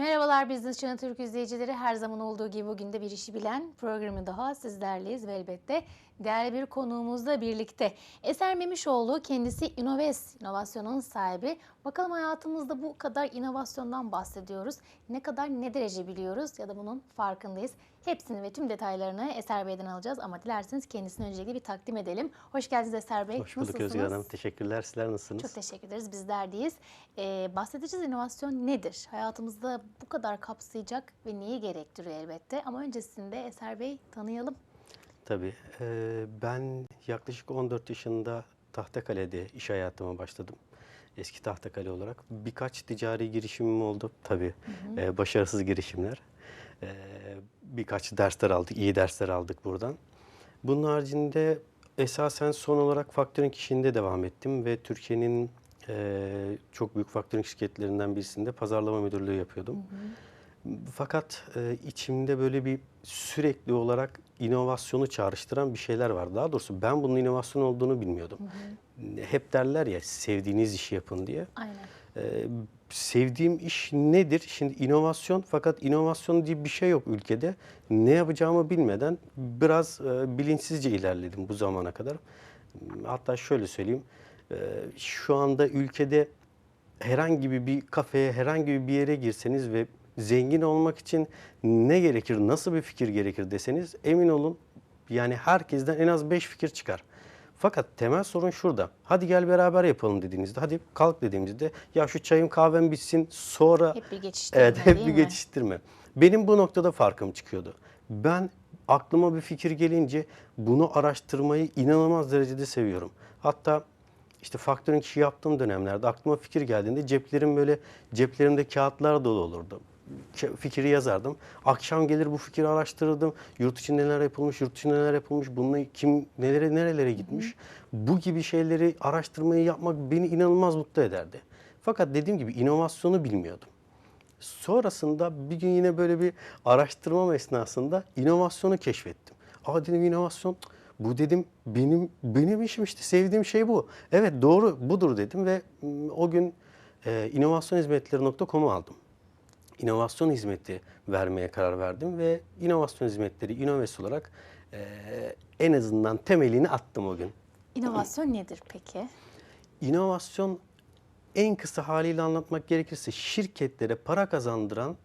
Merhabalar Business Channel Türk izleyicileri. Her zaman olduğu gibi bugün de bir işi bilen programı daha sizlerleyiz ve elbette değerli bir konuğumuzla birlikte. Eser Memişoğlu kendisi Inoves, inovasyonun sahibi. Bakalım hayatımızda bu kadar inovasyondan bahsediyoruz. Ne kadar ne derece biliyoruz ya da bunun farkındayız. Hepsini ve tüm detaylarını Eser Bey'den alacağız ama dilerseniz kendisini öncelikle bir takdim edelim. Hoş geldiniz Eser Bey. Hoş bulduk Özgür Hanım. Teşekkürler. Sizler nasılsınız? Çok teşekkür ederiz. Bizler deyiz. Bahsedeceğiz inovasyon nedir? Hayatımızda bu kadar kapsayacak ve neyi gerektiriyor elbette. Ama öncesinde Eser Bey tanıyalım. Tabii. Ben yaklaşık 14 yaşında Tahtakale'de iş hayatıma başladım. Eski Tahtakale olarak. Birkaç ticari girişimim oldu. Tabii başarısız girişimler. Birkaç dersler aldık, iyi dersler aldık buradan. Bunun haricinde esasen son olarak faktörink işinde devam ettim ve Türkiye'nin çok büyük faktörink şirketlerinden birisinde pazarlama müdürlüğü yapıyordum. Fakat içimde böyle bir sürekli olarak inovasyonu çağrıştıran bir şeyler var. Daha doğrusu ben bunun inovasyon olduğunu bilmiyordum. Hep derler ya sevdiğiniz işi yapın diye. Aynen. Sevdiğim iş nedir? Şimdi inovasyon, fakat inovasyon diye bir şey yok ülkede. Ne yapacağımı bilmeden biraz bilinçsizce ilerledim bu zamana kadar. Hatta şöyle söyleyeyim. Şu anda ülkede herhangi bir kafeye, herhangi bir yere girseniz ve zengin olmak için ne gerekir, nasıl bir fikir gerekir deseniz emin olun yani herkesten en az 5 fikir çıkar. Fakat temel sorun şurada. Hadi gel beraber yapalım dediğinizde, hadi kalk dediğimizde ya şu çayım kahvem bitsin sonra Hep bir geçiştirme evet, hep değil bir mi? geçiştirme. Benim bu noktada farkım çıkıyordu. Ben aklıma bir fikir gelince bunu araştırmayı inanılmaz derecede seviyorum. Hatta işte faktörün işi yaptığım dönemlerde aklıma fikir geldiğinde ceplerimde kağıtlar dolu olurdu. Fikri yazardım. Akşam gelir bu fikri araştırırdım. Yurt içinde neler yapılmış, yurt içinde neler yapılmış, bununla kim nerelere gitmiş. Bu gibi şeyleri araştırmayı yapmak beni inanılmaz mutlu ederdi. Fakat dediğim gibi inovasyonu bilmiyordum. Sonrasında bir gün yine böyle bir araştırmam esnasında inovasyonu keşfettim. Aa dedim inovasyon, bu dedim benim işim, işte sevdiğim şey bu. Evet doğru budur dedim ve o gün inovasyonhizmetleri.com'u aldım. İnovasyon hizmeti vermeye karar verdim ve inovasyon hizmetleri Inoves olarak en azından temelini attım o gün. İnovasyon nedir peki? İnovasyon, en kısa haliyle anlatmak gerekirse, şirketlere para kazandıran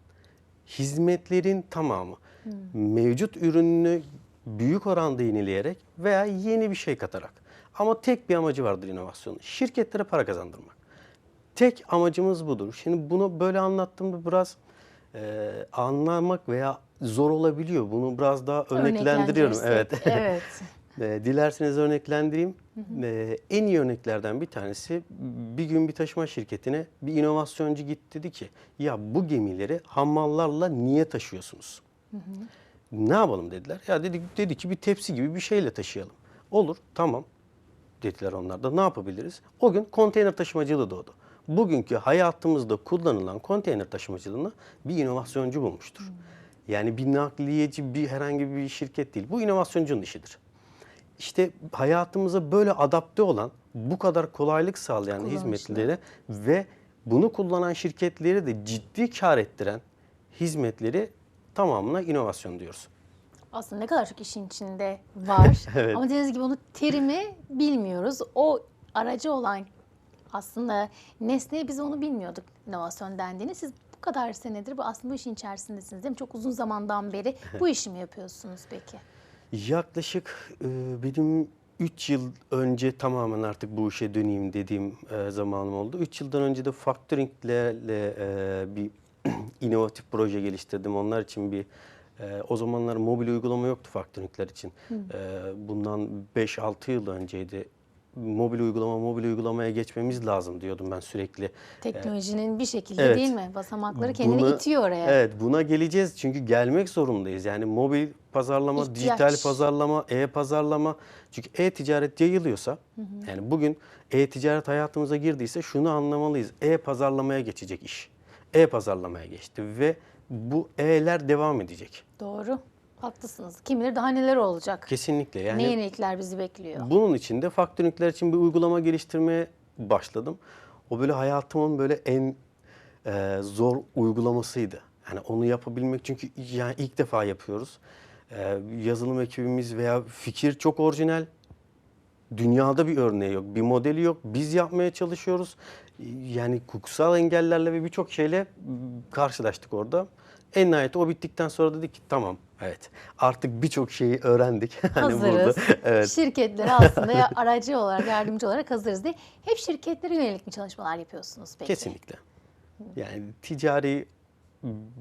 hizmetlerin tamamı. Mevcut ürününü büyük oranda yenileyerek veya yeni bir şey katarak. Ama tek bir amacı vardır inovasyonun. Şirketlere para kazandırmak. Tek amacımız budur. Şimdi bunu böyle anlattığımda biraz anlamak veya zor olabiliyor. Bunu biraz daha örneklendiriyorum. Evet. Evet. Dilerseniz örneklendireyim. En iyi örneklerden bir tanesi, bir gün bir taşıma şirketine bir inovasyoncu gitti, dedi ki ya bu gemileri hamallarla niye taşıyorsunuz? Ne yapalım dediler. Ya dedi ki bir tepsi gibi bir şeyle taşıyalım. Olur, tamam dediler onlar da. Ne yapabiliriz? O gün konteyner taşımacılığı doğdu. Bugünkü hayatımızda kullanılan konteyner taşımacılığını bir inovasyoncu bulmuştur. Yani bir nakliyeci, bir herhangi bir şirket değil. Bu inovasyoncu'nun işidir. İşte hayatımıza böyle adapte olan, bu kadar kolaylık sağlayan hizmetleri ve bunu kullanan şirketleri de ciddi kar ettiren hizmetleri tamamına inovasyon diyoruz. Aslında ne kadar çok işin içinde var. Evet. Ama dediğiniz gibi onu terimi bilmiyoruz. O aracı olan aslında nesne, biz onu bilmiyorduk inovasyon dendiğini. Siz bu kadar senedir aslında bu işin içerisindesiniz değil mi? Çok uzun zamandan beri bu işi mi yapıyorsunuz peki? Yaklaşık benim 3 yıl önce tamamen artık bu işe döneyim dediğim zamanım oldu. 3 yıldan önce de faktöringlerle bir inovatif proje geliştirdim. Onlar için o zamanlar mobil uygulama yoktu faktöringler için. Bundan 5-6 yıl önceydi. Mobil uygulamaya geçmemiz lazım diyordum ben sürekli. Teknolojinin bir şekilde Evet. değil mi? Basamakları kendini itiyor oraya. Evet, buna geleceğiz çünkü gelmek zorundayız. Yani mobil pazarlama, İhtiyaç. dijital pazarlama, e-pazarlama. Çünkü e-ticaret yayılıyorsa, yani bugün e-ticaret hayatımıza girdiyse şunu anlamalıyız. E-pazarlamaya geçecek iş. E-pazarlamaya geçti ve bu e'ler devam edecek. Doğru. Haklısınız. Kim bilir daha neler olacak. Kesinlikle. Yani ne yenilikler bizi bekliyor. bunun için de faktöringler için bir uygulama geliştirmeye başladım. O böyle hayatımın böyle en zor uygulamasıydı. Hani onu yapabilmek, çünkü yani ilk defa yapıyoruz. Yazılım ekibimiz veya fikir çok orijinal. Dünyada bir örneği yok, bir modeli yok. Biz yapmaya çalışıyoruz. Yani hukuksal engellerle ve birçok şeyle karşılaştık orada. En nihayet o bittikten sonra dedik ki tamam, evet, artık birçok şeyi öğrendik. Hani burada, Hazırız. evet, Şirketlere aslında ya aracı olarak, yardımcı olarak hazırız diye. Hep şirketlere yönelik mi çalışmalar yapıyorsunuz peki? kesinlikle. Yani ticari,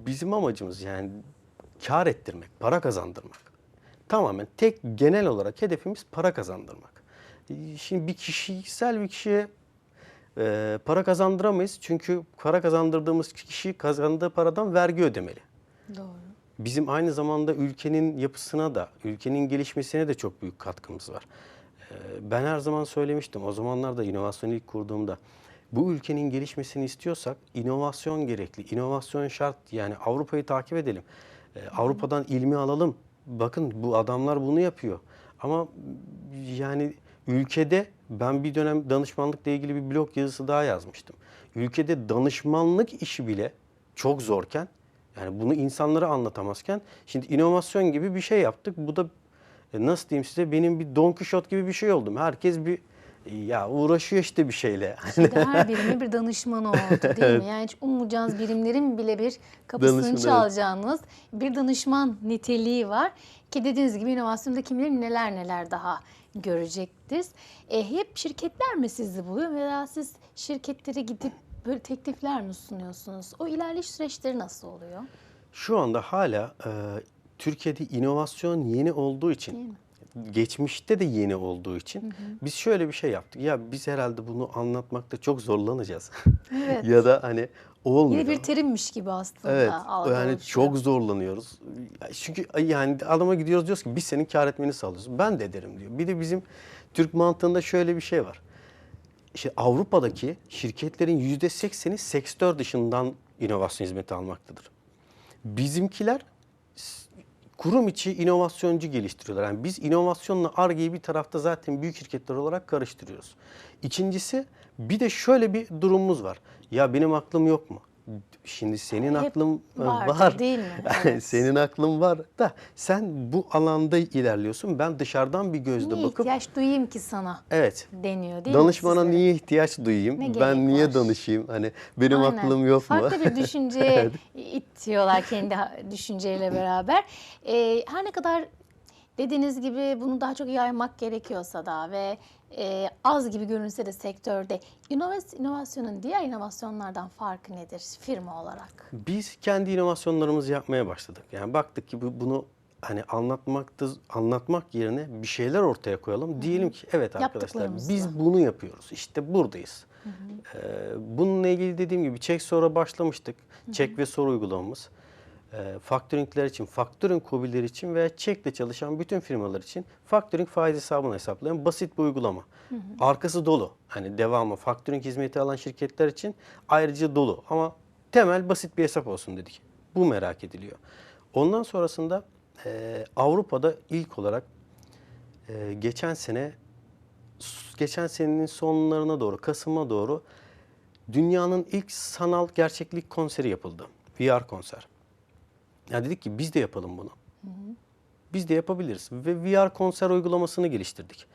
bizim amacımız yani kar ettirmek, para kazandırmak. Tamamen tek, genel olarak hedefimiz para kazandırmak. Şimdi bir kişiye para kazandıramayız. Çünkü para kazandırdığımız kişi kazandığı paradan vergi ödemeli. Doğru. Bizim aynı zamanda ülkenin yapısına da, ülkenin gelişmesine de çok büyük katkımız var. Ben her zaman söylemiştim, o zamanlarda inovasyonu ilk kurduğumda, bu ülkenin gelişmesini istiyorsak inovasyon gerekli, inovasyon şart. Yani Avrupa'yı takip edelim, Avrupa'dan ilmi alalım. Bakın bu adamlar bunu yapıyor. Ama yani ülkede, ben bir dönem danışmanlıkla ilgili bir blog yazısı daha yazmıştım. Ülkede danışmanlık işi bile çok zorken, yani bunu insanlara anlatamazken, şimdi inovasyon gibi bir şey yaptık. Bu da nasıl diyeyim size, benim bir Don Kişot gibi bir şey oldum. Herkes bir ya uğraşıyor işte bir şeyle. Şimdi her birime bir danışman oldu değil mi? Yani hiç ummayacağınız birimlerin bile bir kapısını Danışman, evet. çalacağınız bir danışman niteliği var. Ki dediğiniz gibi inovasyonda kim bilir neler neler daha görecektiniz. Hep şirketler mi sizi buluyor veya siz şirketlere gidip böyle teklifler mi sunuyorsunuz? O ilerleyiş süreçleri nasıl oluyor? Şu anda hala Türkiye'de inovasyon yeni olduğu Değil için, mi? geçmişte de yeni olduğu için biz şöyle bir şey yaptık. Ya biz herhalde bunu anlatmakta çok zorlanacağız. Evet. Ya da hani olmuyor. Yeni bir terimmiş gibi aslında Evet, algı yani oluşuyor. çok zorlanıyoruz. Çünkü yani adama gidiyoruz, diyoruz ki biz senin kâr etmeni sağlıyoruz. Ben de ederim diyor. Bir de bizim Türk mantığında şöyle bir şey var. İşte Avrupa'daki şirketlerin %80'i sektör dışından inovasyon hizmeti almaktadır. Bizimkiler kurum içi inovasyoncu geliştiriyorlar. Yani biz inovasyonla Ar-Ge'yi bir tarafta zaten büyük şirketler olarak karıştırıyoruz. İkincisi, bir de şöyle bir durumumuz var. Ya benim aklım yok mu? Şimdi senin Hep aklın vardır, var. değil mi? Evet. Senin aklın var da sen bu alanda ilerliyorsun. Ben dışarıdan bir gözle Niye bakıp, ihtiyaç duyayım ki sana evet, deniyor değil mi danışmana sizlere? niye ihtiyaç duyayım? Ne gerek Ben niye var? danışayım? Hani benim Aynen. aklım yok mu? Farklı bir düşünceye itiyorlar kendi düşünceyle beraber. Her ne kadar dediğiniz gibi bunu daha çok yaymak gerekiyorsa da ve az gibi görünse de sektörde inovasyonun diğer inovasyonlardan farkı nedir firma olarak? Biz kendi inovasyonlarımızı yapmaya başladık. Yani baktık ki bunu hani anlatmak yerine bir şeyler ortaya koyalım. Diyelim ki evet arkadaşlar, Yaptıklarımızla. biz bunu yapıyoruz. İşte buradayız. Bununla ilgili dediğim gibi çek sonra başlamıştık. Çek ve soru uygulamamız. Faktörüngler için, faktörün KOBİ'leri için veya çekle çalışan bütün firmalar için faktörüng faiz hesabını hesaplayan basit bir uygulama. Arkası dolu. Hani devamı faktörüng hizmeti alan şirketler için ayrıca dolu. Ama temel basit bir hesap olsun dedik. Bu merak ediliyor. Ondan sonrasında Avrupa'da ilk olarak geçen senenin sonlarına doğru, Kasım'a doğru dünyanın ilk sanal gerçeklik konseri yapıldı. VR konser. Ya dedik ki biz de yapalım bunu. Biz de yapabiliriz. Ve VR konser uygulamasını geliştirdik.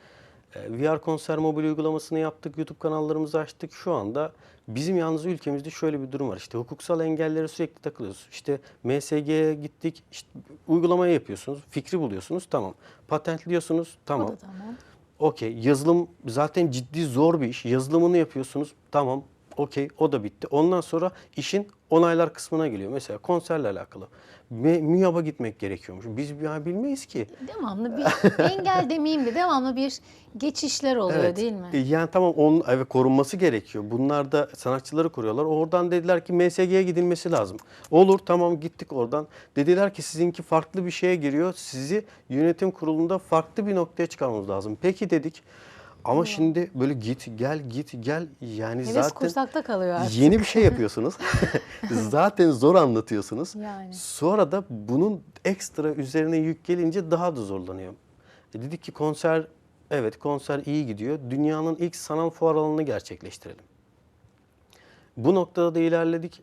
VR konser mobil uygulamasını yaptık. YouTube kanallarımızı açtık. Şu anda bizim yalnız ülkemizde şöyle bir durum var. İşte hukuksal engellere sürekli takılıyoruz. İşte MSG'ye gittik. İşte uygulamayı yapıyorsunuz. Fikri buluyorsunuz. Tamam. Patentliyorsunuz. Tamam. O da tamam. Okey. Yazılım zaten ciddi zor bir iş. Yazılımını yapıyorsunuz. Tamam. Okey. O da bitti. Ondan sonra işin onaylar kısmına geliyor. Mesela konserle alakalı. MÜYAB'a gitmek gerekiyormuş. Biz yani bilmeyiz ki. Devamlı bir engel demeyeyim de devamlı bir geçişler oluyor Evet. değil mi? Yani tamam, onun evet korunması gerekiyor. Bunlar da sanatçıları koruyorlar. Oradan dediler ki MSG'ye gidilmesi lazım. Olur, tamam, gittik oradan. Dediler ki sizinki farklı bir şeye giriyor. Sizi yönetim kurulunda farklı bir noktaya çıkarmamız lazım. Peki dedik. Ama şimdi böyle git gel yani Heves zaten kursakta kalıyor artık. yeni bir şey yapıyorsunuz. Zaten zor anlatıyorsunuz. Yani. Sonra da bunun ekstra üzerine yük gelince daha da zorlanıyor. Dedik ki konser, evet konser iyi gidiyor. Dünyanın ilk sanal fuar alanını gerçekleştirelim. Bu noktada da ilerledik.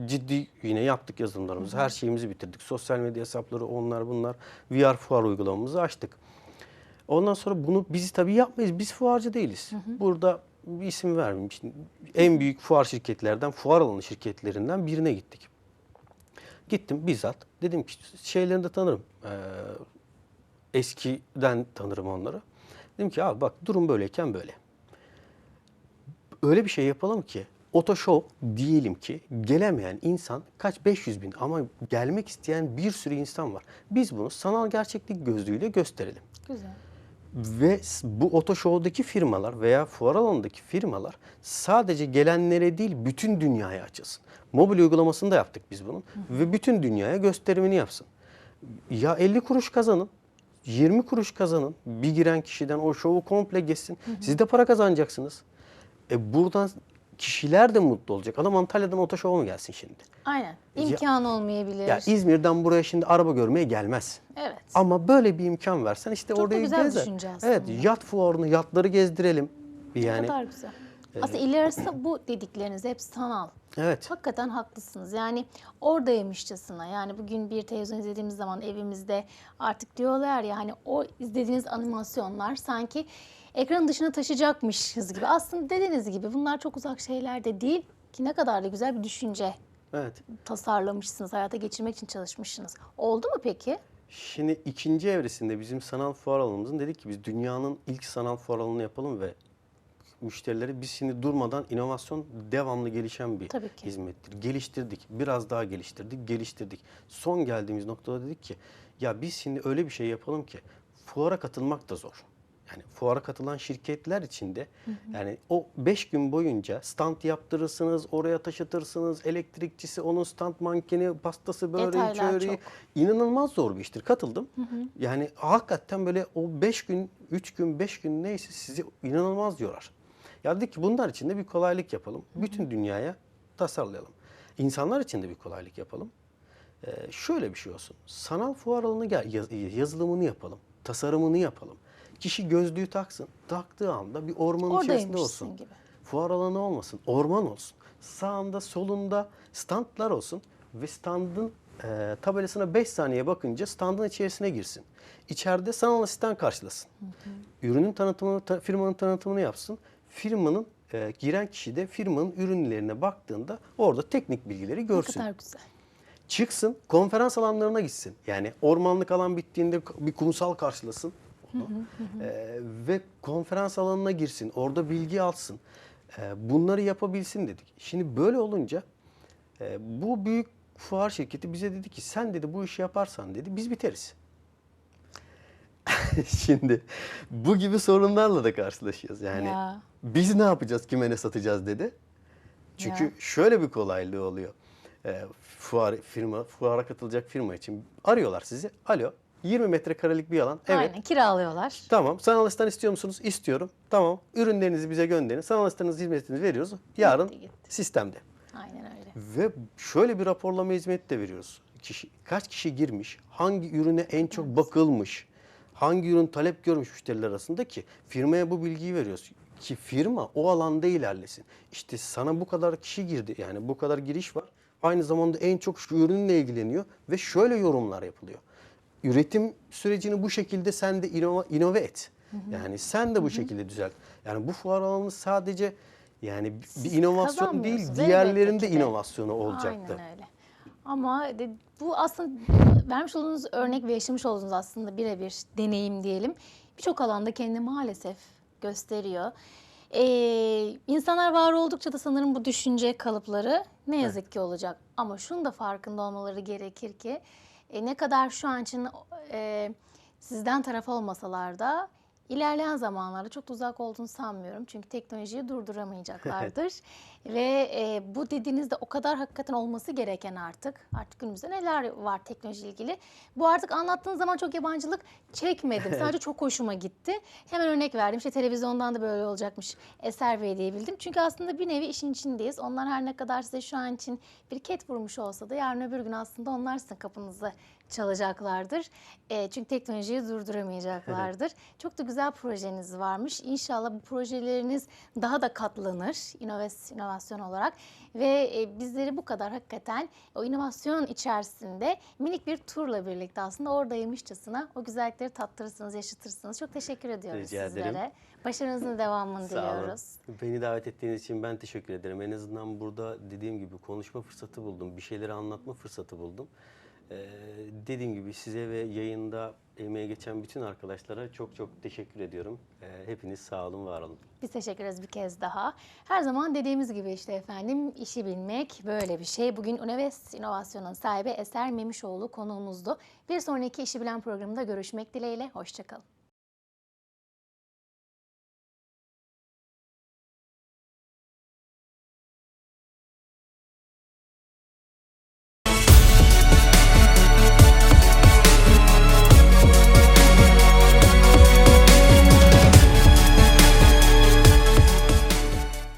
Ciddi yine yaptık yazılımlarımızı. Her şeyimizi bitirdik. Sosyal medya hesapları, onlar bunlar. VR fuar uygulamamızı açtık. Ondan sonra bunu biz tabii yapmayız. Biz fuarcı değiliz. Burada bir isim vermeyeyim. Şimdi en büyük fuar şirketlerden, fuar alanı şirketlerinden birine gittik. Gittim bizzat. Dedim ki şeylerini de tanırım. Eskiden tanırım onları. Dedim ki abi bak durum böyleyken böyle. Öyle bir şey yapalım ki Otoshow diyelim ki gelemeyen insan kaç 500 bin ama gelmek isteyen bir sürü insan var. Biz bunu sanal gerçeklik gözlüğüyle gösterelim. Güzel. Ve bu Otoshow'daki firmalar veya fuar alanındaki firmalar sadece gelenlere değil bütün dünyaya açılsın. Mobil uygulamasını da yaptık biz bunun. Ve bütün dünyaya gösterimini yapsın. Ya 50 kuruş kazanın, 20 kuruş kazanın. Bir giren kişiden o şovu komple geçsin. Siz de para kazanacaksınız. Buradan kişiler de mutlu olacak. Adam Antalya'dan Otoshow'a mı gelsin şimdi? Aynen. İmkan olmayabilir. Ya İzmir'den buraya şimdi araba görmeye gelmez. Evet. Ama böyle bir imkan versen işte Çok da orayı güzel bir gezer. düşünce aslında. Evet, yat fuarını, yatları gezdirelim. Ne Yani kadar güzel. Aslında ilerisi bu dedikleriniz hep sanal. evet. Hakikaten haklısınız. Yani oradaymışçasına. Yani bugün bir televizyon izlediğimiz zaman evimizde artık diyorlar ya hani o izlediğiniz animasyonlar sanki ekran dışına taşıyacakmışız gibi. Aslında dediğiniz gibi bunlar çok uzak şeyler de değil ki ne kadar da güzel bir düşünce Evet. tasarlamışsınız, hayata geçirmek için çalışmışsınız. Oldu mu peki? Şimdi ikinci evresinde bizim sanal fuar alanımızın dedik ki biz dünyanın ilk sanal fuar alanını yapalım ve müşterileri biz şimdi durmadan inovasyon devamlı gelişen bir Tabii ki. hizmettir. Geliştirdik, biraz daha geliştirdik. Son geldiğimiz noktada dedik ki ya biz şimdi öyle bir şey yapalım ki fuara katılmak da zor. Yani fuara katılan şirketler içinde yani o 5 gün boyunca stand yaptırırsınız, oraya taşıtırsınız, elektrikçisi, onun stand mankeni, pastası, böreği, Detaylar çöreği. çok. İnanılmaz zor bir iştir. Katıldım. Yani hakikaten böyle o 5 gün, 3 gün, 5 gün neyse sizi inanılmaz yorar. Ya dedik ki bunlar için de bir kolaylık yapalım. Bütün dünyaya tasarlayalım. İnsanlar için de bir kolaylık yapalım. Şöyle bir şey olsun. Sanal fuar alanı yazılımını yapalım. Tasarımını yapalım. Kişi gözlüğü taksın. Taktığı anda bir ormanın içerisinde Oradaymışsın olsun. gibi. Fuar alanı olmasın. Orman olsun. Sağında solunda standlar olsun. Ve standın tabelasına 5 saniye bakınca standın içerisine girsin. İçeride sanal asistan karşılasın. Ürünün tanıtımını, firmanın tanıtımını yapsın. Firmanın giren kişi de firmanın ürünlerine baktığında orada teknik bilgileri Ne görsün. kadar güzel. Çıksın, konferans alanlarına gitsin. Yani ormanlık alan bittiğinde bir kumsal karşılasın onu. Ve konferans alanına girsin, orada bilgi alsın. Bunları yapabilsin dedik. Şimdi böyle olunca bu büyük fuar şirketi bize dedi ki sen dedi bu işi yaparsan dedi biz biteriz. Şimdi bu gibi sorunlarla da karşılaşıyoruz. Yani Ya. biz ne yapacağız, kime ne satacağız dedi. Çünkü Ya. şöyle bir kolaylığı oluyor. Fuara katılacak firma için arıyorlar sizi. Alo, 20 metrekarelik bir alan. Evet. Aynen kiralıyorlar. Tamam. Sanal asistan istiyor musunuz? İstiyorum. Tamam. Ürünlerinizi bize gönderin. Sanal asistanınız hizmetini veriyoruz. Yarın Gitti. sistemde. Aynen öyle. Ve şöyle bir raporlama hizmeti de veriyoruz. Kaç kişi girmiş, hangi ürüne en çok bakılmış, hangi ürün talep görmüş müşteriler arasında ki firmaya bu bilgiyi veriyoruz. Ki firma o alanda ilerlesin. İşte sana bu kadar kişi girdi yani bu kadar giriş var. Aynı zamanda en çok şu ürünle ilgileniyor ve şöyle yorumlar yapılıyor. Üretim sürecini bu şekilde sen de inove et. Yani sen de bu şekilde düzelt. Yani bu fuar alanı sadece yani bir inovasyon değil, kazanmıyorsunuz, diğerlerinde elbette ki de. inovasyonu olacaktı. Aynen öyle. Ama bu aslında vermiş olduğunuz örnek ve yaşamış olduğunuz aslında birebir deneyim diyelim. Birçok alanda kendini maalesef gösteriyor. İnsanlar var oldukça da sanırım bu düşünce kalıpları ne yazık ki olacak. Ama şunun da farkında olmaları gerekir ki ne kadar şu an için sizden taraf olmasalar da ilerleyen zamanlarda çok da uzak olduğunu sanmıyorum. Çünkü teknolojiyi durduramayacaklardır. Ve bu dediğinizde o kadar hakikaten olması gereken artık. Artık günümüzde neler var teknolojiyle ilgili. Bu artık anlattığınız zaman çok yabancılık çekmedim. Sadece çok hoşuma gitti. Hemen örnek verdim. İşte televizyondan da böyle olacakmış Eser Bey diyebildim. Çünkü aslında bir nevi işin içindeyiz. Onlar her ne kadar size şu an için bir ket vurmuş olsa da yarın öbür gün aslında onlar sizin kapınızı çalacaklardır. Çünkü teknolojiyi durduramayacaklardır. Çok da güzel projeniz varmış. İnşallah bu projeleriniz daha da katlanır inovasyon olarak ve bizleri bu kadar hakikaten o inovasyon içerisinde minik bir turla birlikte aslında oradaymışçasına o güzellikleri tattırırsınız, yaşatırsınız. Çok teşekkür ediyoruz Rica ederim. sizlere. Başarınızın devamını Sağ olun. diliyoruz. Beni davet ettiğiniz için ben teşekkür ederim. En azından burada dediğim gibi konuşma fırsatı buldum. Bir şeyleri anlatma fırsatı buldum. Dediğim gibi size ve yayında emeğe geçen bütün arkadaşlara çok çok teşekkür ediyorum. Hepiniz sağ olun, var olun. Biz teşekkür ederiz bir kez daha. Her zaman dediğimiz gibi işte efendim işi bilmek böyle bir şey. Bugün Uneves İnovasyon'un sahibi Eser Memişoğlu konuğumuzdu. Bir sonraki İşi Bilen programında görüşmek dileğiyle. Hoşçakalın.